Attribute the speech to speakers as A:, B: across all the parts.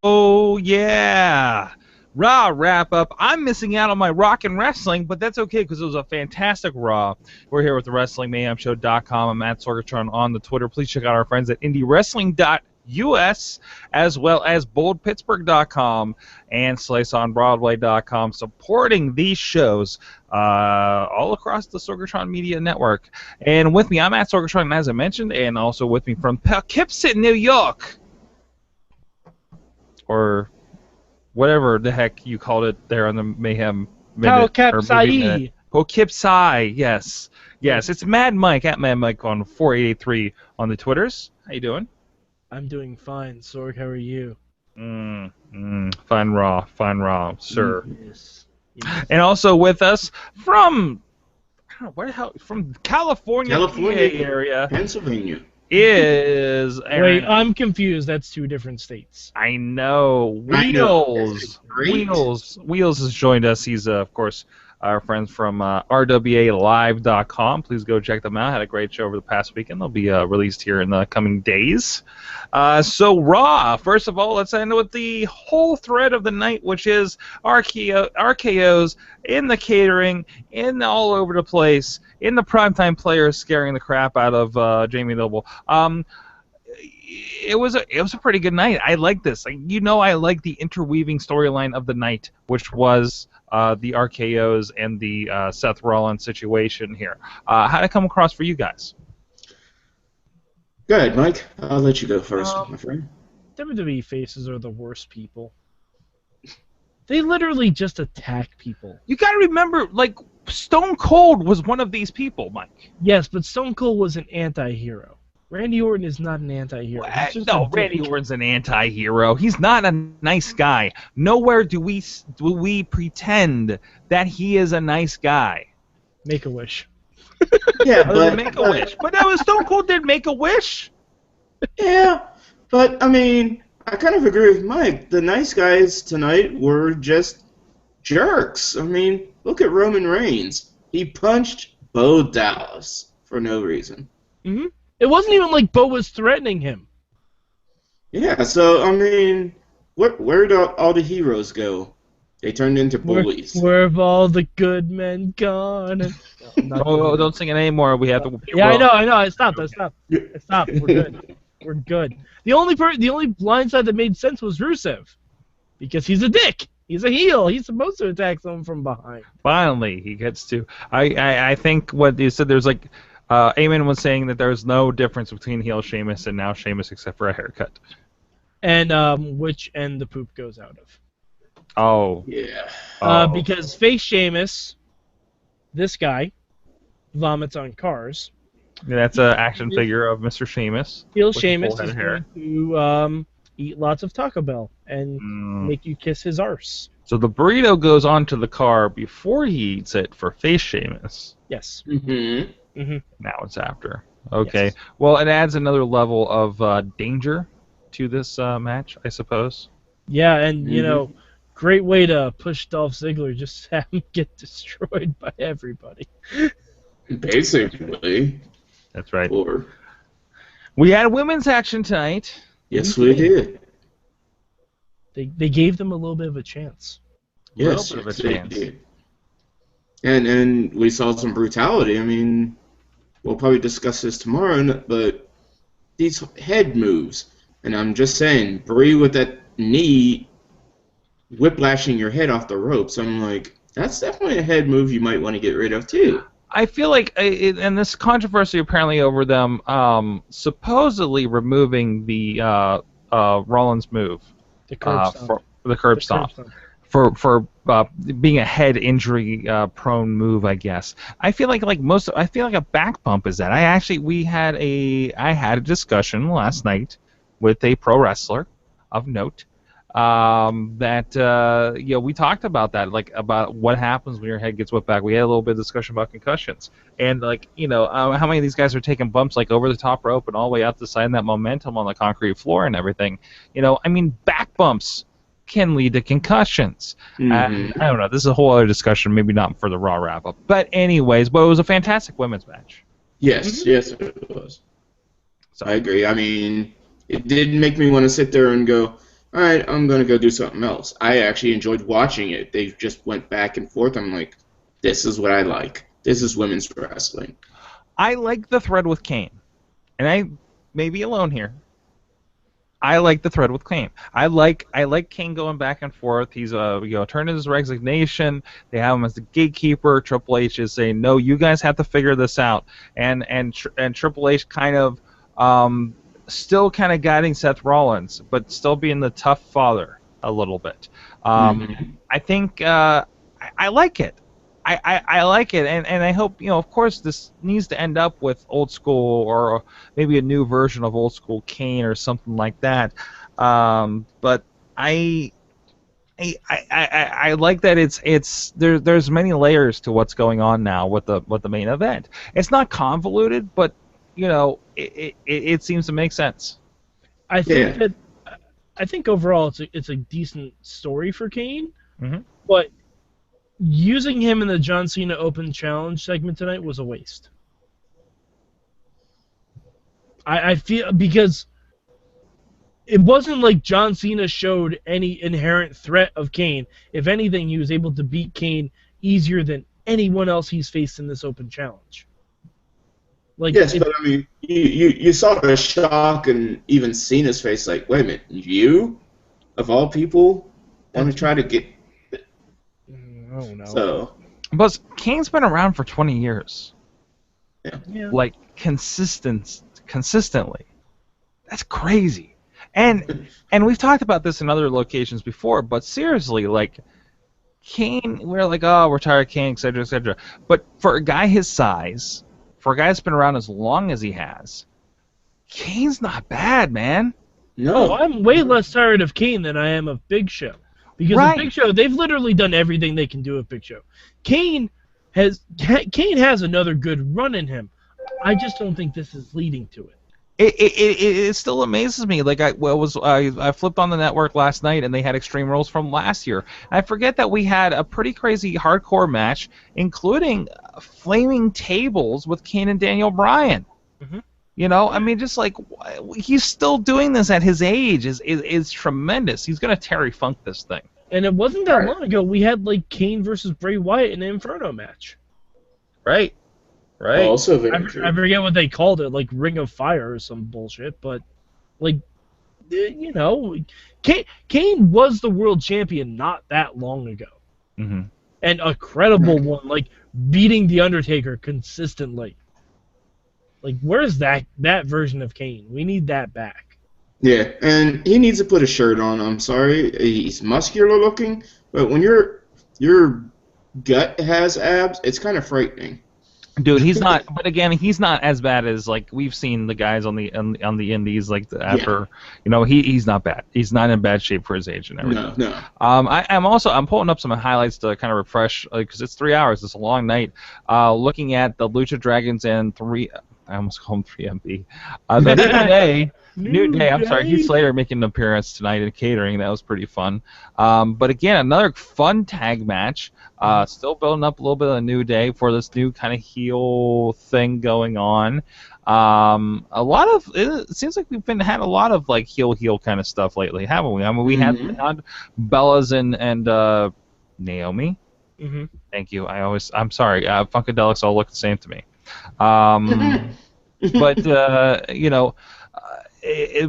A: Oh, yeah. Raw wrap-up. I'm missing out on my Rock and Wrestling, but that's okay because it was a fantastic Raw. We're here with the WrestlingMayhemShow.com. I'm Matt Sorgatron on the Twitter. Please check out our friends at IndieWrestling.us as well as BoldPittsburgh.com and SliceOnBroadway.com supporting these shows all across the Sorgatron Media Network. And with me, I'm Matt Sorgatron, as I mentioned, and also with me from Poughkeepsie, New York, or whatever the heck you called it there on the Mayhem Minute.
B: Poughkeepsie.
A: Poughkeepsie, yes. Yes, it's Mad Mike, at Mad Mike on 4883 on the Twitters. How you doing?
B: I'm doing fine. Sorg, how are you?
A: Fine raw, sir.
B: Yes.
A: And also with us from, I don't know, where the hell, from California PA area.
C: Pennsylvania.
A: Is Aaron.
B: Wait, I'm confused. That's two different states.
A: I know. Wheels has joined us. He's, of course, our friends from RWALive.com. Please go check them out. Had a great show over the past weekend. They'll be released here in the coming days. So Raw, first of all, let's end with the whole thread of the night, which is RKOs in the catering, in all over the place, in the primetime players scaring the crap out of Jamie Noble. It was a pretty good night. I like this. I like the interweaving storyline of the night, which was the RKOs and the Seth Rollins situation here. How did it come across for you guys?
C: Go ahead, Mike. I'll let you go first, my friend.
B: WWE faces are the worst people. They literally just attack people.
A: You got to remember, Stone Cold was one of these people, Mike.
B: Yes, but Stone Cold was an anti-hero. Randy Orton is not an anti-hero.
A: No, Randy Orton's an anti-hero. He's not a nice guy. Nowhere do we pretend that he is a nice guy.
B: Make-A-Wish.
C: Yeah, but
A: Make-A-Wish. But that was Stone Cold did Make-A-Wish.
C: Yeah, but I mean, I kind of agree with Mike. The nice guys tonight were just jerks. I mean, look at Roman Reigns. He punched Bo Dallas for no reason.
B: Mm-hmm. It wasn't even like Bo was threatening him.
C: Yeah, so I mean, where'd all the heroes go? They turned into bullies.
B: Where have all the good men gone?
A: Don't sing it anymore. We have to.
B: Yeah, I know. I stopped. We're good. We're good. The only blindside that made sense was Rusev, because he's a dick. He's a heel. He's supposed to attack someone from behind.
A: Finally, he gets to. I think what you said. There's Eamon was saying that there's no difference between heel Sheamus and now Sheamus except for a haircut.
B: And which end the poop goes out of.
A: Oh.
C: Yeah.
B: Because face Sheamus, this guy, vomits on cars.
A: Yeah, that's an action figure of Mr. Sheamus.
B: Heel Sheamus is going to eat lots of Taco Bell and make you kiss his arse.
A: So the burrito goes onto the car before he eats it for face Sheamus.
B: Yes.
C: Mm-hmm.
B: Mm-hmm.
A: Now it's after. Okay.
B: Yes.
A: Well, it adds another level of danger to this match, I suppose.
B: Yeah, and, great way to push Dolph Ziggler, just have him get destroyed by everybody.
C: Basically.
A: That's right.
C: Or,
A: we had women's action tonight.
C: yes, we did.
B: They gave them a little bit of a chance.
C: Yes,
A: little bit of a chance.
C: they did. And we saw some brutality. I mean, we'll probably discuss this tomorrow, but these head moves, and I'm just saying, Bray with that knee whiplashing your head off the ropes, I'm like, that's definitely a head move you might want to get rid of, too.
A: I feel like, and this controversy apparently over them supposedly removing the Rollins move.
B: The curb stomp.
A: For the curb stomp. For being a head injury prone move, I guess. I feel like I feel like a back bump is that. I had a discussion last night with a pro wrestler of note that we talked about that, about what happens when your head gets whipped back. We had a little bit of discussion about concussions and how many of these guys are taking bumps over the top rope and all the way out the side, and that momentum on the concrete floor and everything. Back bumps can lead to concussions.
C: Mm-hmm.
A: I don't know. This is a whole other discussion, maybe not for the Raw wrap-up. But anyways, it was a fantastic women's match.
C: Yes, yes, it was. So I agree. I mean, it did make me want to sit there and go, all all right, I'm going to go do something else. I actually enjoyed watching it. They just went back and forth. I'm like, this is what I like. This is women's wrestling.
A: I like the thread with Kane. And I may be alone here. I like the thread with Kane. I like Kane going back and forth. He's turning his resignation. They have him as the gatekeeper. Triple H is saying, no, you guys have to figure this out. And Triple H kind of still kind of guiding Seth Rollins, but still being the tough father a little bit. I think I like it. I like it, and I hope, of course, this needs to end up with old school or maybe a new version of old school Kane or something like that. But I like that there's many layers to what's going on now with the main event. It's not convoluted, but it seems to make sense.
B: I think overall it's a decent story for Kane, but using him in the John Cena Open Challenge segment tonight was a waste. I feel, because it wasn't like John Cena showed any inherent threat of Kane. If anything, he was able to beat Kane easier than anyone else he's faced in this Open Challenge.
C: Yes, but I mean, you saw the shock and even Cena's face, like, wait a minute, you, of all people, want to try to get...
B: Oh, no.
C: So,
A: but Kane's been around for 20 years.
C: Yeah.
A: Like, consistently. That's crazy. And we've talked about this in other locations before, but seriously, like, Kane, we're like, oh, we're tired of Kane, etc., etc. But for a guy his size, for a guy that's been around as long as he has, Kane's not bad, man.
C: No.
B: I'm way less tired of Kane than I am of Big Show. Because of Big Show, they've literally done everything they can do with Big Show. Kane has another good run in him. I just don't think this is leading to it.
A: It still amazes me. Like I flipped on the network last night and they had Extreme Rules from last year. I forget that we had a pretty crazy hardcore match, including flaming tables with Kane and Daniel Bryan. I mean, just like, he's still doing this at his age is tremendous. He's gonna Terry Funk this thing.
B: And it wasn't that long ago we had like Kane versus Bray Wyatt in an Inferno match.
A: Right.
C: Also very true.
B: I forget what they called it, like Ring of Fire or some bullshit, but like, Kane was the world champion not that long ago. And a credible one, like beating The Undertaker consistently. Like, where's that version of Kane? We need that back.
C: Yeah, and he needs to put a shirt on. I'm sorry, he's muscular looking, but when your gut has abs, it's kind of frightening.
A: Dude, he's not. But again, he's not as bad as like we've seen the guys on the indies. Like after, he's not bad. He's not in bad shape for his age and everything.
C: No.
A: I'm pulling up some highlights to kind of refresh, because it's 3 hours. It's a long night. Looking at the Lucha Dragons and I almost called him 3MB. The New Day. I'm sorry, Heath Slater making an appearance tonight in catering. That was pretty fun. But again, another fun tag match. Still building up a little bit of the New Day for this new kind of heel thing going on. It seems like we've had a lot of like heel kind of stuff lately, haven't we? I mean, we had Bellas and Naomi. Thank you. I'm sorry. Funkadelics all look the same to me. But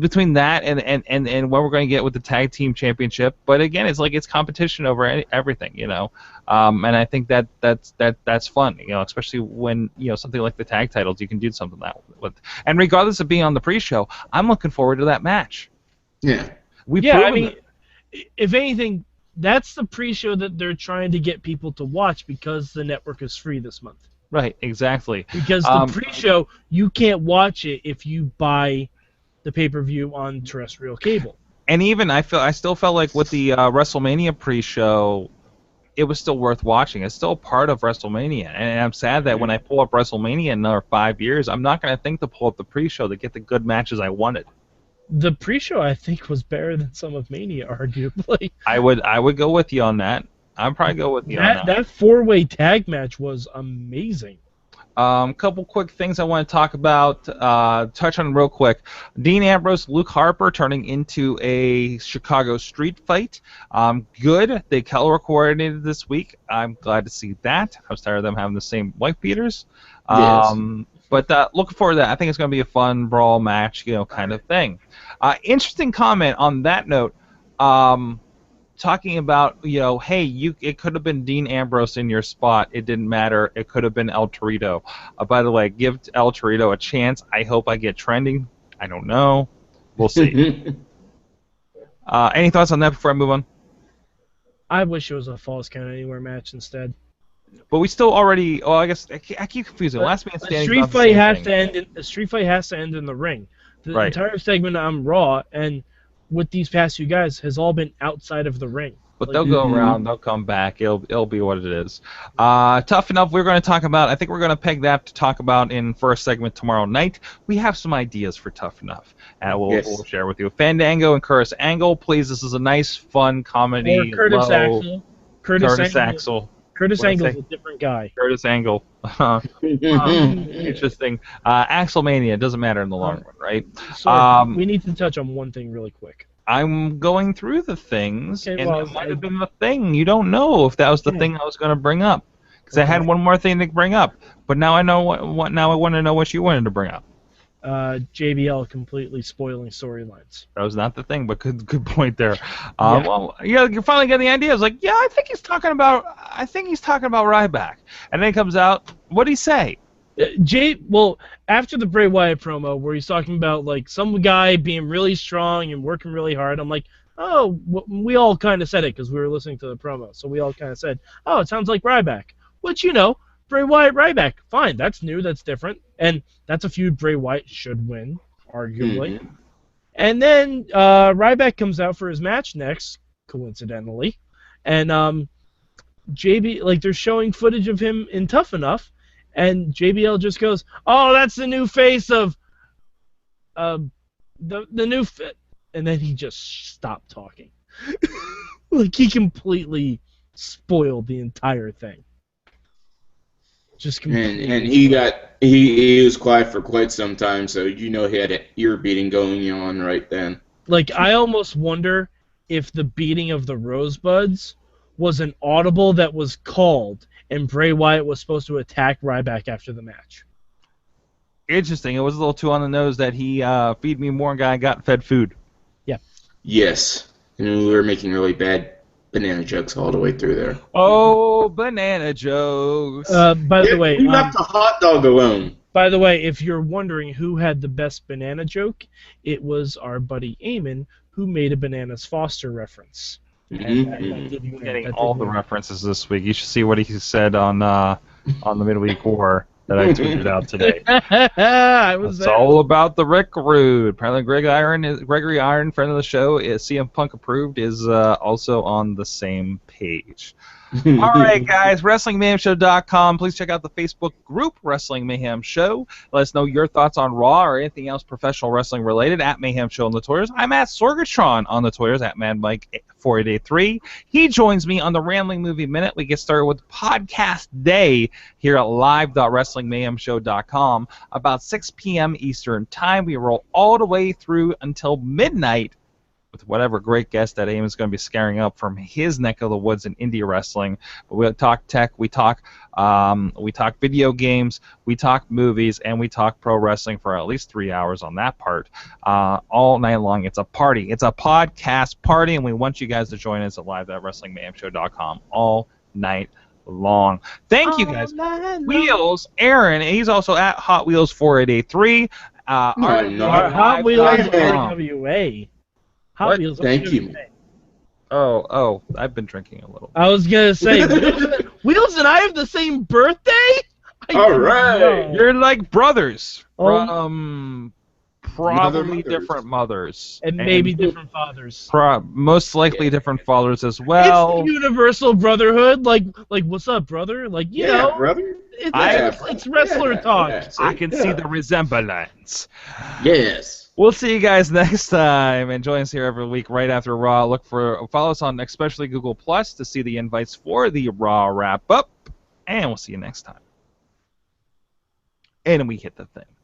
A: between that and what we're going to get with the tag team championship, but again, it's like it's competition over everything, and I think that's fun, especially when something like the tag titles, you can do something that with, and regardless of being on the pre-show, I'm looking forward to that match.
B: I mean, if anything, that's the pre-show that they're trying to get people to watch because the network is free this month.
A: Right, exactly.
B: Because the pre-show, you can't watch it if you buy the pay-per-view on terrestrial cable.
A: And even I still felt like with the WrestleMania pre-show, it was still worth watching. It's still part of WrestleMania, and I'm sad that when I pull up WrestleMania in another 5 years, I'm not going to think to pull up the pre-show to get the good matches I wanted.
B: The pre-show, I think, was better than some of Mania, arguably.
A: I would go with you on that. I'd probably go with you on that.
B: That four-way tag match was amazing.
A: Couple quick things I want to talk about, touch on real quick. Dean Ambrose, Luke Harper turning into a Chicago street fight. Good. They color coordinated this week. I'm glad to see that. I was tired of them having the same wife beaters.
C: Yes.
A: But looking forward to that. I think it's going to be a fun brawl match, kind of thing. Interesting comment on that note. Talking about, hey, it could have been Dean Ambrose in your spot. It didn't matter. It could have been El Torito. By the way, give El Torito a chance. I hope I get trending. I don't know. We'll see. Any thoughts on that before I move on?
B: I wish it was a Falls Count Anywhere match instead.
A: But we still already. Oh, I guess I keep confusing. Last Man Standing.
B: A street fight has to end in the ring. The entire segment on Raw and with these past few guys has all been outside of the ring.
A: But they'll go around, they'll come back, it'll be what it is. Tough Enough, we're going to talk about, I think we're going to peg that to talk about in first segment tomorrow night. We have some ideas for Tough Enough, and we'll share with you. Fandango and Curtis Angle, please, this is a nice, fun comedy.
B: Or Curtis Axel.
A: Curtis Axel.
B: Curtis Angle's a different guy.
A: Curtis Angle. Interesting. Axelmania doesn't matter in the long run, right?
B: So we need to touch on one thing really quick.
A: I'm going through the things, and it might have been the thing. You don't know if that was the thing I was going to bring up, because I had one more thing to bring up. But now I know what. Now I want to know what you wanted to bring up.
B: JBL completely spoiling storylines.
A: That was not the thing, but good point there. Well, you're finally getting the idea. I was like, I think he's talking about Ryback, and then it comes out. What did he say?
B: After the Bray Wyatt promo where he's talking about like some guy being really strong and working really hard, I'm like, oh, we all kind of said it because we were listening to the promo, so we all kind of said, oh, it sounds like Ryback, which Bray Wyatt, Ryback, fine, that's new, that's different, and that's a feud Bray Wyatt should win, arguably. Mm-hmm. And then Ryback comes out for his match next, coincidentally, and they're showing footage of him in Tough Enough, and JBL just goes, oh, that's the new face of the new fit, and then he just stopped talking. Like he completely spoiled the entire thing. Just completely.
C: And he was quiet for quite some time, so he had an ear beating going on right then.
B: Like I almost wonder if the beating of the Rosebuds was an audible that was called, and Bray Wyatt was supposed to attack Ryback after the match.
A: Interesting. It was a little too on the nose that he feed me more guy got fed food.
B: Yeah.
C: Yes. And we were making really bad banana jokes all the way through there.
A: Oh, banana jokes.
B: By the way,
C: we left the hot dog alone.
B: By the way, if you're wondering who had the best banana joke, it was our buddy Eamon who made a Bananas Foster reference.
A: Getting all the references this week. You should see what he said on the Midweek War that I tweeted out today. It's all about the Rick Rude. Apparently, Gregory Iron, friend of the show, is CM Punk approved, is also on the same page. All right, guys, WrestlingMayhemShow.com. Please check out the Facebook group, Wrestling Mayhem Show. Let us know your thoughts on Raw or anything else professional wrestling related at Mayhem Show on the Twitters. I'm at Sorgatron on the Twitters, at MadMike4883. He joins me on the Rambling Movie Minute. We get started with Podcast Day here at live.WrestlingMayhemShow.com about 6 p.m. Eastern Time. We roll all the way through until midnight with whatever great guest that Eamon's going to be scaring up from his neck of the woods in indie wrestling. But we'll talk tech, we talk video games, we talk movies, and we talk pro wrestling for at least 3 hours on that part all night long. It's a party. It's a podcast party, and we want you guys to join us at live.WrestlingMayhemShow.com all night long. Thank you guys. Wheels, Aaron, he's also at Hot Wheels 4883.
B: Hot Wheels RWA. Hot Wheels.
C: Thank you.
A: Oh, I've been drinking a little bit.
B: I was going to say, Wheels and I have the same birthday?
C: All right.
A: You're like brothers from probably different mothers.
B: And maybe different fathers.
A: Most likely different fathers as well.
B: It's universal brotherhood. Like what's up, brother? Like, you know.
C: Brother.
B: It's wrestler talk.
A: Yeah, I can see the resemblance.
C: Yes.
A: We'll see you guys next time, and join us here every week right after Raw. Follow us on especially Google Plus to see the invites for the Raw wrap-up, and we'll see you next time. and we hit the thing.